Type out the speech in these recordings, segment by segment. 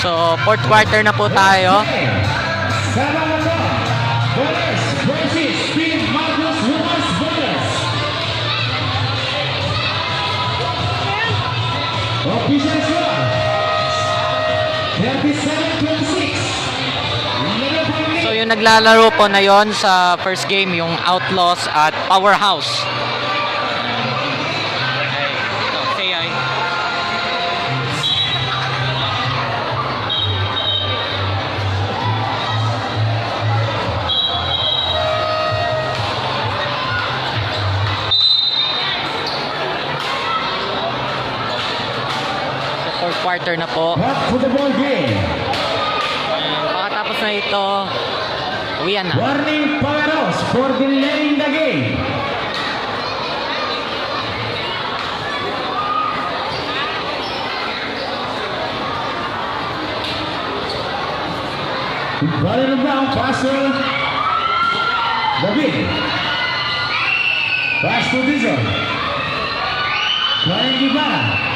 So, fourth quarter na po tayo. Official score 37-26. So, yung naglalaro po na yon sa first game, yung Outlaws at Powerhouse. Say hi. Fourth quarter na po. Back to the ball game. Pagkatapos na ito, uwian na. Warning Powerhouse for delaying the game. Ball on the ground, pass to David. Pass to Dizon. Ryan Guevara.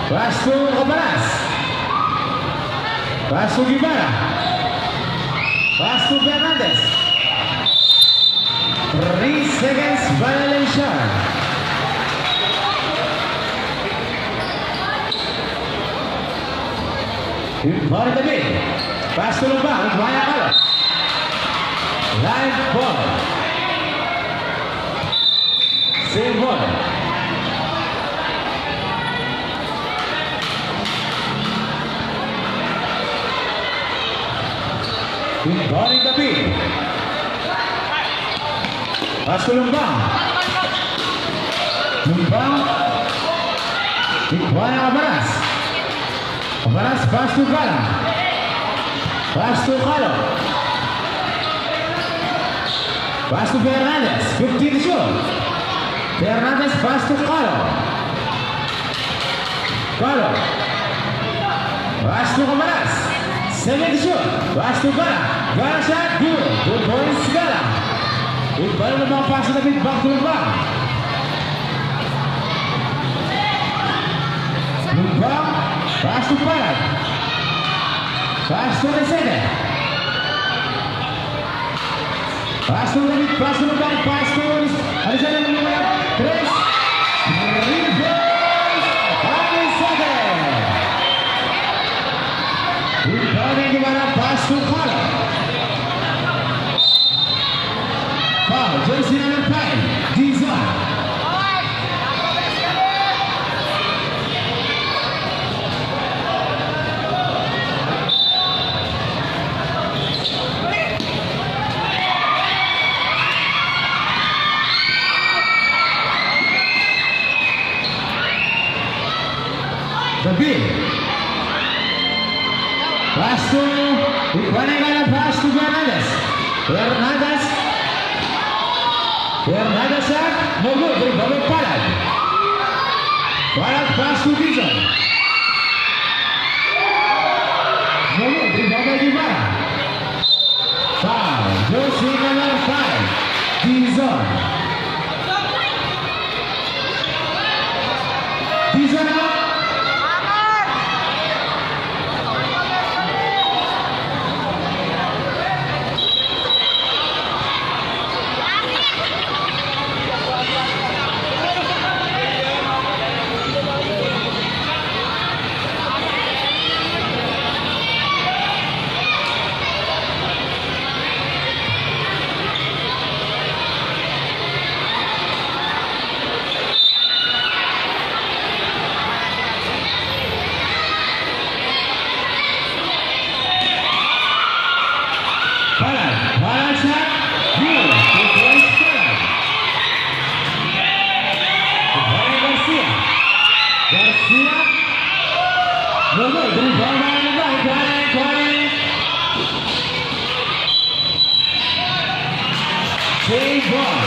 Pass to Obaras. Pass to Guevara. Pass to Fernandez. 3 seconds violation. Ball the big. Pass to Lubang. Maya Kalo. Live ball. Same ball. Balling the beat. Pass to Lumbang. Lumbang. Ikuana Abaras. Abaras pass to Kala. Pass to Kalo. Pass to Fernandez. 15 to shoot. Fernandez pass to Kalo. Kalo. Pass to Abaras. 7 to shoot. Pass to Gala. Gala shot. Good. 2 points Gala. Iqbal naman pass to the big back to Lumbang. Lumbang. Pass to Parag. Pass to Resede. Pass to David. Pass to Lumbang. Pass to Alisana Lumbang. 3. Di mana pass to Kala. Foul, jersey number 5, Dizon. The big. Pass to Iquanegana, pass to Fernandez. Fernandez shot, no good. Rebound Parag. Parag pass to Dizon. No good. Rebound Guevara. Foul. Jersey number 5, Dizon. Dizon out. Parag shot, good. 2 points Parag. Garcia. No good. Rebound by Iguane. Save ball.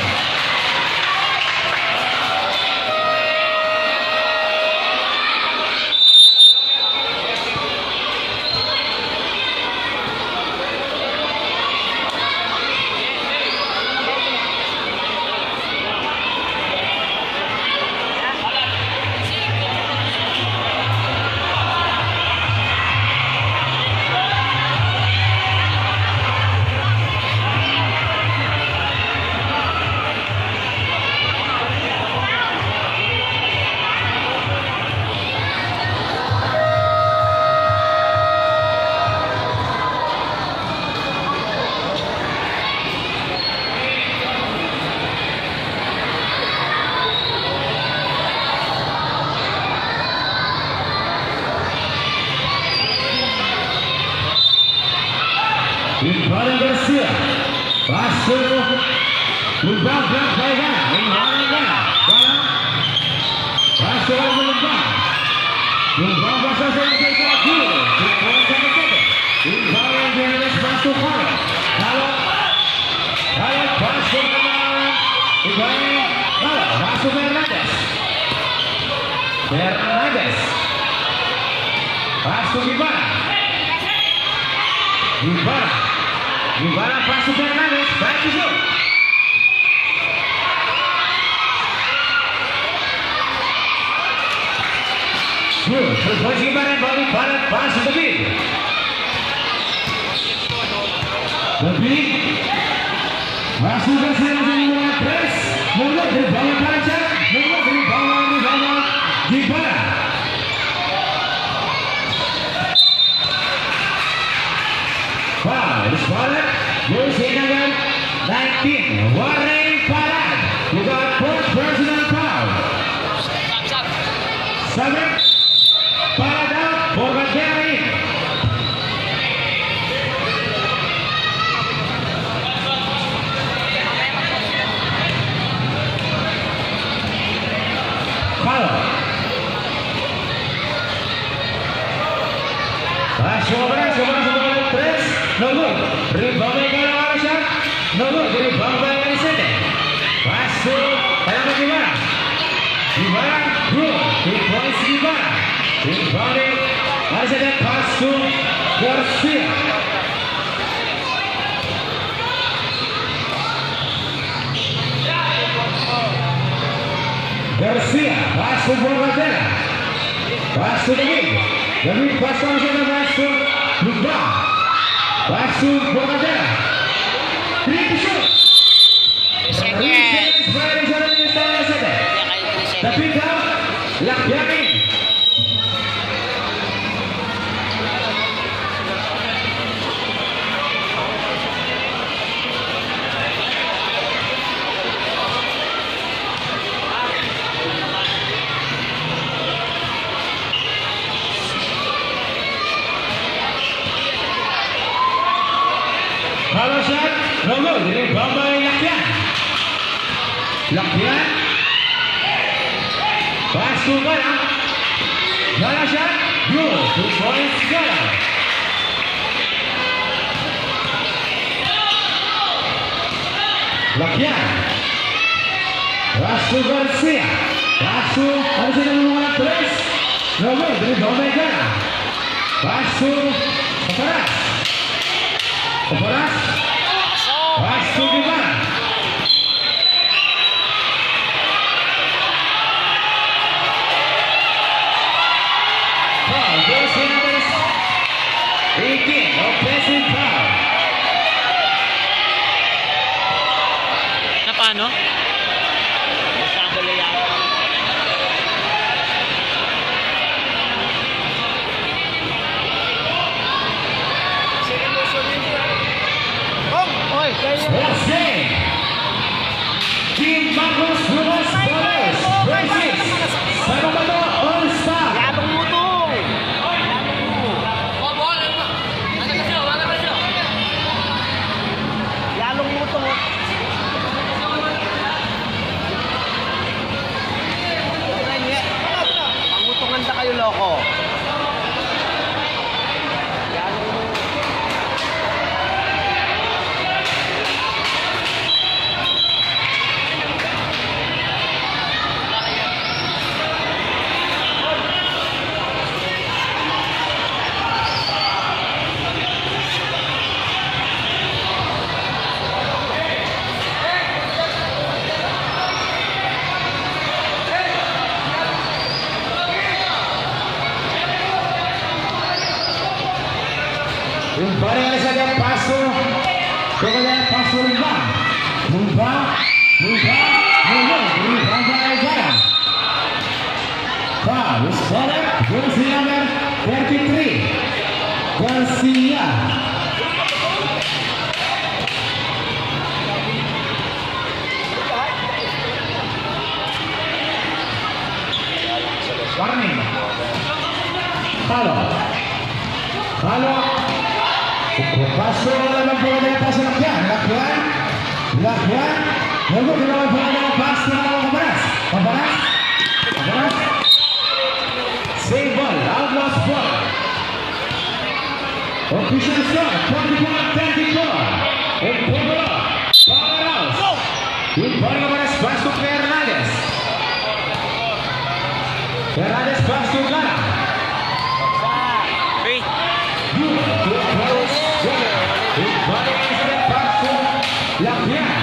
to Lubang block by Gana. Iwanan Gana. Gana. Pass to Lubang. Lubang pasang sa mga sa Gilo. 2 points on the second. Iwanan Gana. Pass to Kalo. Kalo. Kalo. Pass to Gana. Iwanan. Kalo. Pass to Fernandez. Fernandez. Pass to Ibarra. Ibarra. Ibarra pass to Fernandez. Back to shoot. Good. 3 points Ibarra. Ball Ibarra. Pass to the big. The big. Pass to Garcia. Number 3. Number 3. Ball Ibarra. Number 3. Ball Ibarra. Foul. Spotted. Jersey number 19. Warren Parad. You got 4th personal foul. 7. Parad out. Forward carry. Foul. Sobra 3. No good. Rebound by Gala shot. No good. Rebound by Alicete. Pass to Talamat Ibarra. Ibarra. Good. 2 points Ibarra. Rebounded. Alicete. Pass to Garcia. Garcia. Pass to Borgatella. Pass to the big. The big pass to Alicete. Pass to Lubang. Pass to Borgatella. 3 to shoot. The pick up. Lakyani. Follow shot, no good. Rebound by Lakyan. Lakyan. Pass to Gala. Gala shot, good. 2 points Gala. Lakyan. Pass to Garcia. Pass to Arjuna Lumana 3. No good. Rebound by Gala. Pass to Paparas. Paparas. Pass to Ibarra. Foul. Jersey number 18. Offensive foul. Na paano? Sports game. Team Marcos Lumas Brothers versus Sanomato All-Star. Yabang mo to! Yabang mo to! Pangutungan na kayo, loko. Yung barang saja paso. Kemudian paso Lubang. Lubang by Ibarra. Foul. Spotted. Jersey number 33. Garcia. Warning. Halo. Paso naman po na paso ng yan. Lakyan. Lakyan. Lalu dilawan bola pas ke Kabaras. Kabaras. Save ball, Outlaws ball. Official score, 24-24. Powerhouse. Bola Kabaras pas ke Fernandez. Fernandez pas ke Gara. Lakyan.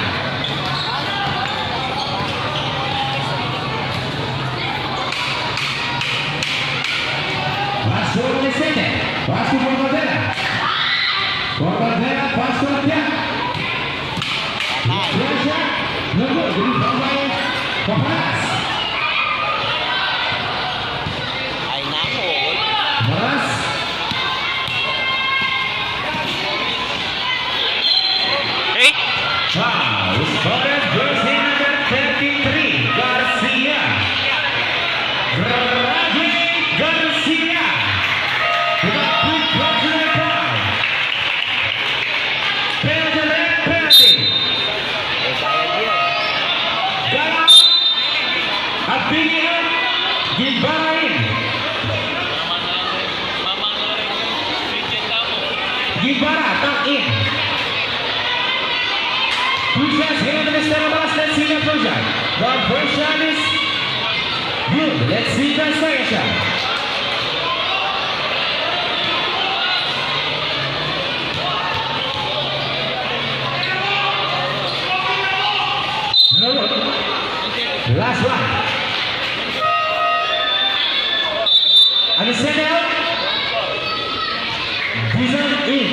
Masuk di sini. Masuk Borbadera. Borbadera masuk dia. Biasa. Nunggu di bawah Kabaras. Ay, nako. Kabaras. Hey! Wow, scorer jersey number 33, Garcia. Raji Garcia. Dengan quick personal foul. Penalty. Eh, kaya dia. Galang. At pilihan. Gibarain. Gibara, tap in. Pujas here to the center box. Let's see the first shot. The first shot is good. Let's see the second shot. No. Last one. And the center out. Dizon in.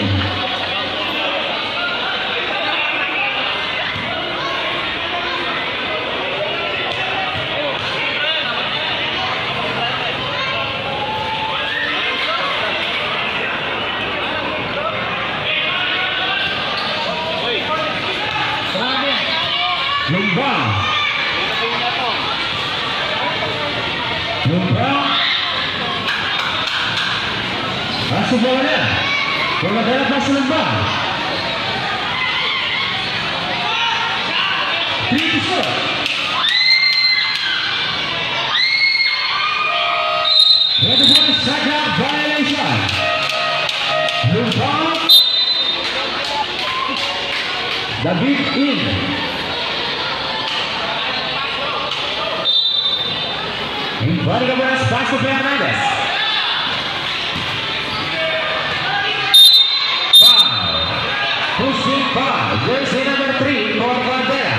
Lumbang. Masuk bolanya. Bola darat masuk Lumbang. 3-4. Head-to-head second violation. Lumbang. David in. Kembali ke bola masuk Fernandez. Foul. Pushing foul. Jersey number 3 for Borbadera.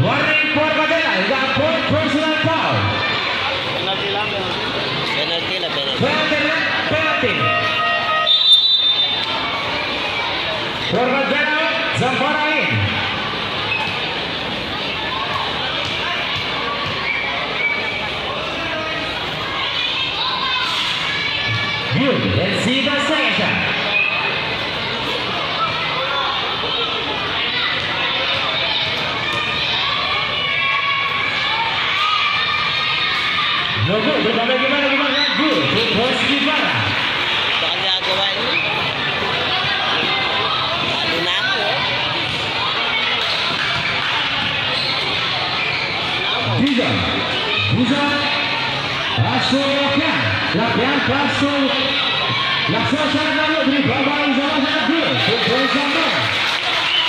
Warning for Borbadera. You got point personal foul. Penalty lang. Penalty na, penalty. Penalty. Borbadera. Zamfara in. Good. Let's see the second shot. No good. Gimana? Good. Good pass Gimana. Baka ginagawa yun. Ano na ako? Dizon. Masuk Lakyan. Masuk. Laksana lalu di bawah Zamfara good. Good pass Zamfara.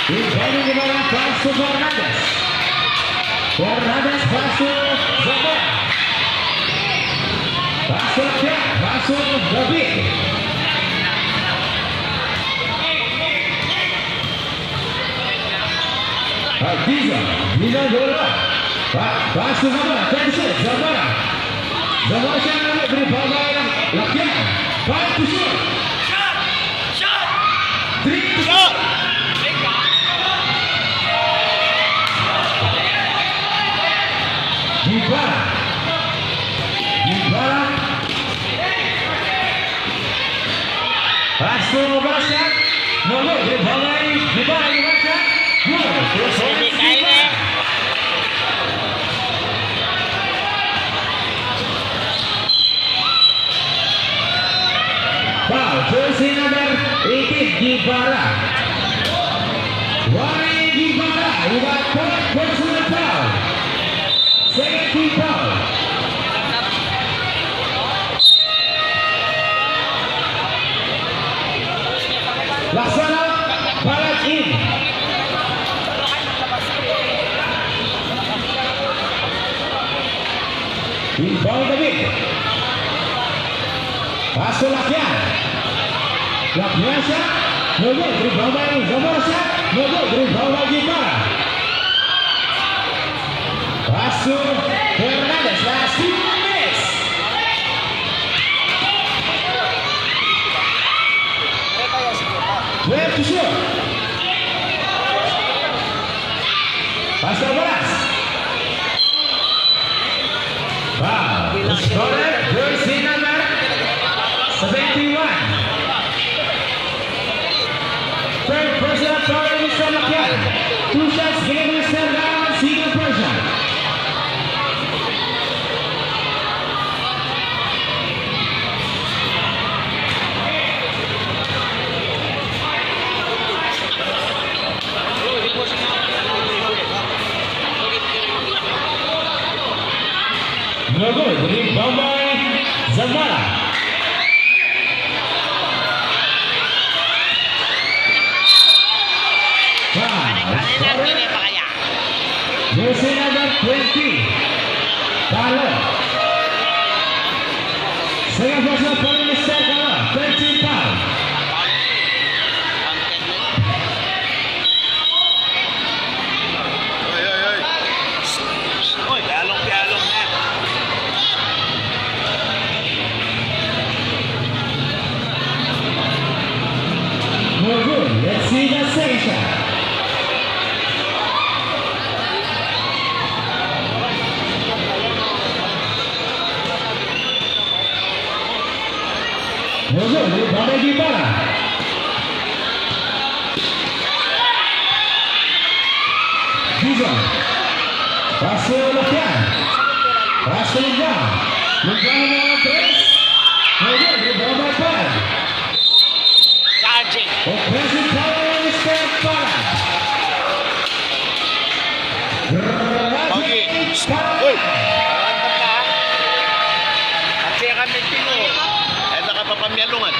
Kembali ke bola masuk Fernandez. Fernandez masuk Zamfara. Masuk David. Dizon bola. Masuk Zamfara. Tension Zamfara. Zamfara lalu di bawah Lakyan. Five to shoot. Shot. 3 to shoot. Gibara. Masuk basket. Nomor di bawah Gibara. Hindi kaya na. Foul, jersey number 18, Gibara. Inbound David. Paso Lakyan. Lakyan siya. No good. Rebound by Zamora siya. No good. Rebound by Gibara. Paso Hernandez. Last 2 minutes. Where to shoot? Paso Baras. Wow. Scorer. Jersey number 71. Third personal foul of Mr. Lakyan. 2 shots given to Mr. Raman, single person. No good. Rebound by Zamora. Jersey number 20. Carlo. Second personal foul of Mr. Carlo. 13 foul. Oy, pialong na. No good. Let's see the second shot. No good. Rebound by Gibara. Dizon. Paso Lakyan. Paso Lugban. Lugban ng 3. No good. Rebound by Parag. Charging. Offensive foul on Mr. Parag. Pogi. Uy! Ano ka? Kasi kami tino. Ay baka papamyalungan.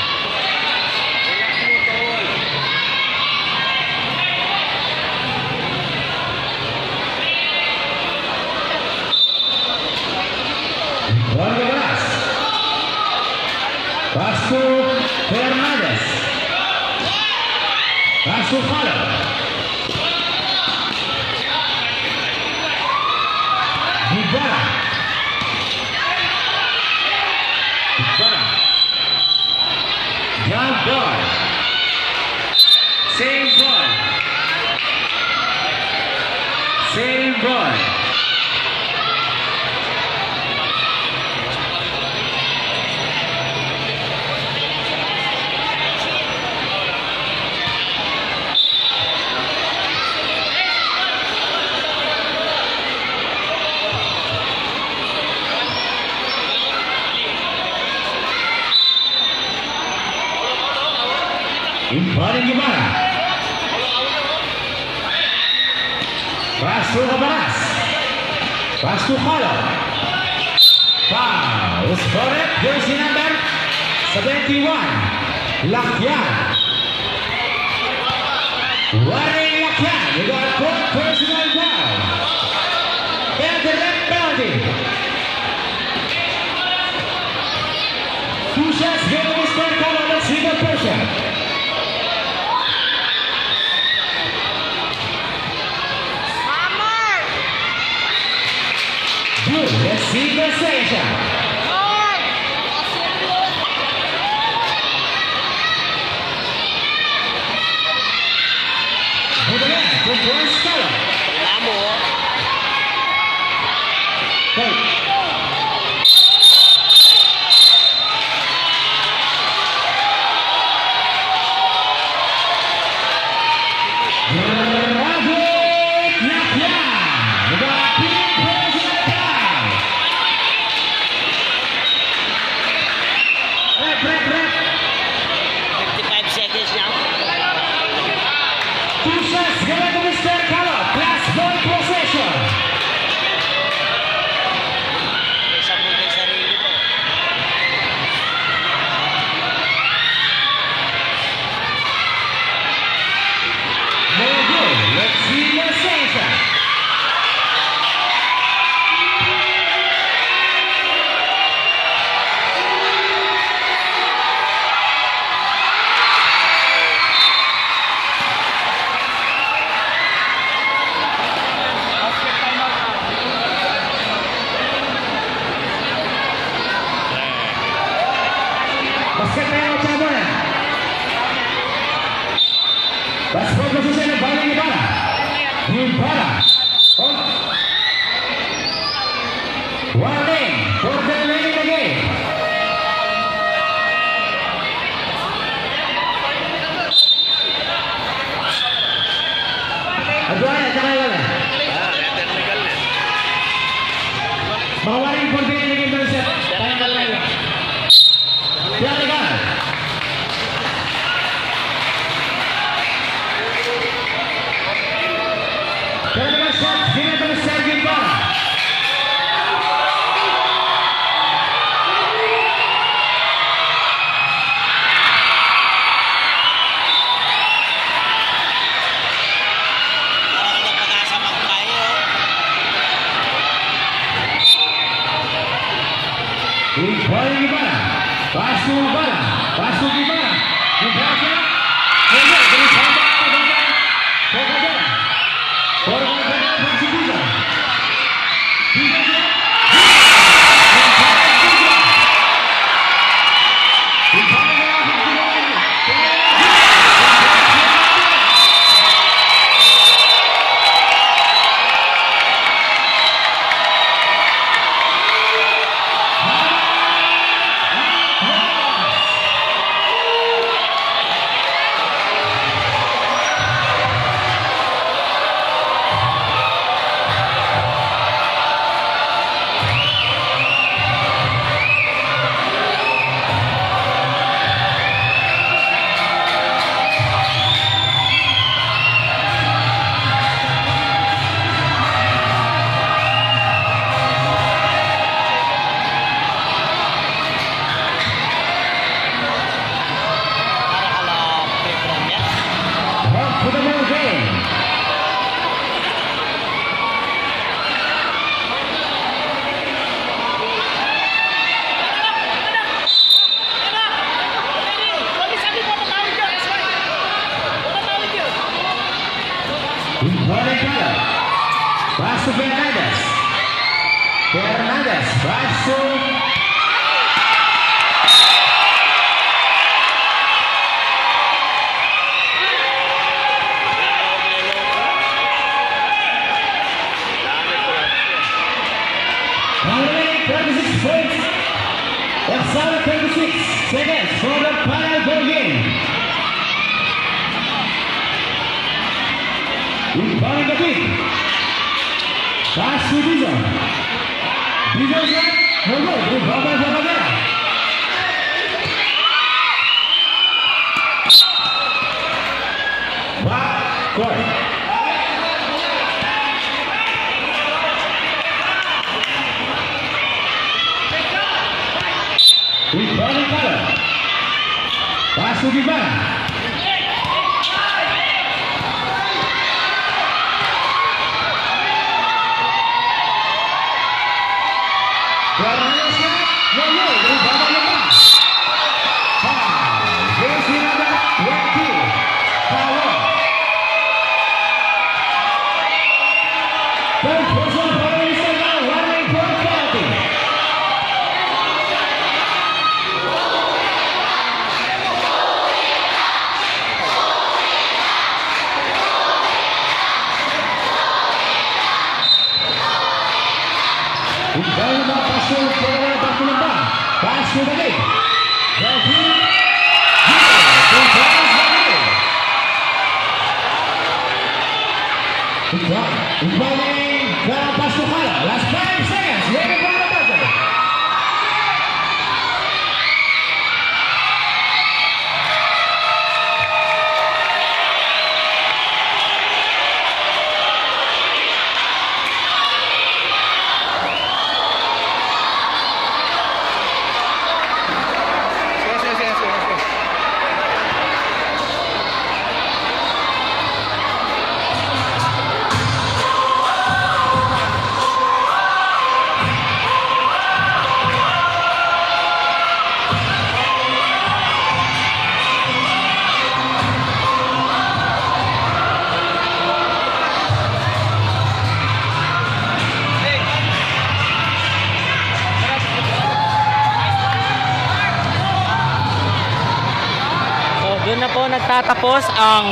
Juan Gabaras. Paso Hernandez. Paso Falo. Gibara. Young ball. Same ball. Same ball. Inbound Gibara. Paso Gabaras. Paso Falo. Foul. Scorer. Jersey number 71. Lakyan. Warren Lakyan. You got 4 personal foul. And the red penalty. 2 shots given to Mr. Carlo. Let's see the person. Good. Let's see the second shot. Good again. Good for Stella. Wala mo. Wait. Bravo! Lakyan. We got 3 personal foul. Rep. 55 seconds now. 2 shots given to Mr. Carlo. Plus 1 possession. Sabog ang sarili mo. No good. Let's see the second shot. Last ball position ng Balang Ibarra. Ibarra. Warning for the remaining the game. Aduaya, tsaka wala. technical na. Mga warning for the remaining the set. Tayo ka lang. Technical. Technical shot, ginagawa ng Sergio Ibarra. Parang kanya pag-asa magtayo. Ibarra Ibarra. Pass to Ibarra. Pass to Ibarra. Ibarra. Hindi, dari sama Ibarra. Pagkakala. Pagkakala ng si Biza. Biza siya. Ibarra na ang pagkakala. Para kala preferan niya. Back to the ball game. Ibarra Ibarra. Pass to Fernandez. Fernandez. Pass to Only 36 points. Extra 36 seconds for the final ball game. Ibarra the kick. Pass to Dizon. Dizon shot. No good. Ibarra Zabagera. Back court. Ibarra Ibarra. Pass to Ibarra. Fernandez shot. No good. Ibarra lepas. Foul. Jersey number 20. Foul. Third person for Minnesota. Warning for penalty. Ibarra na pasok para wala pakulamba. Pass to the lead. Delphi. Ibarra na pass to Kala. Last 5 seconds. Ready for the buzzer. Doon na po nagtatapos ang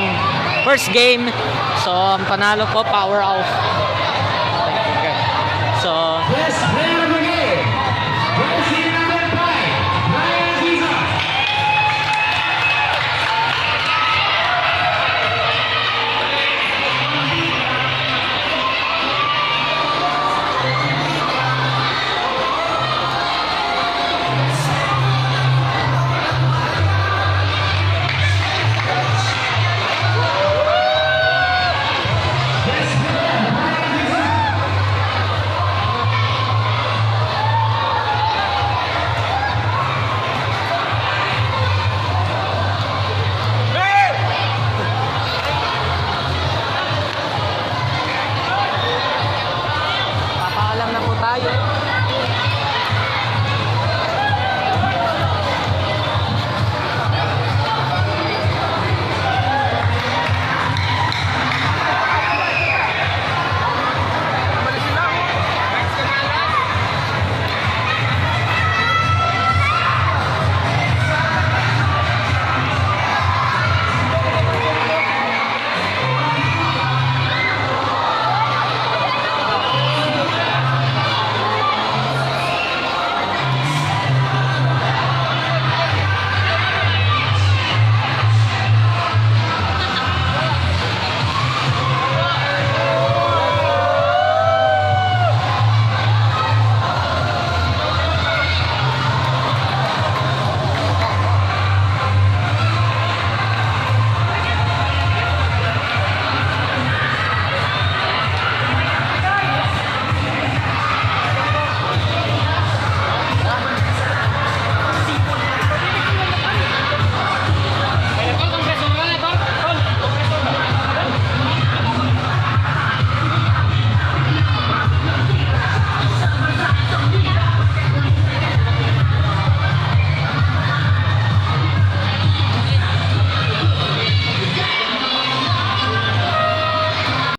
first game. So, ang panalo po, Power Off.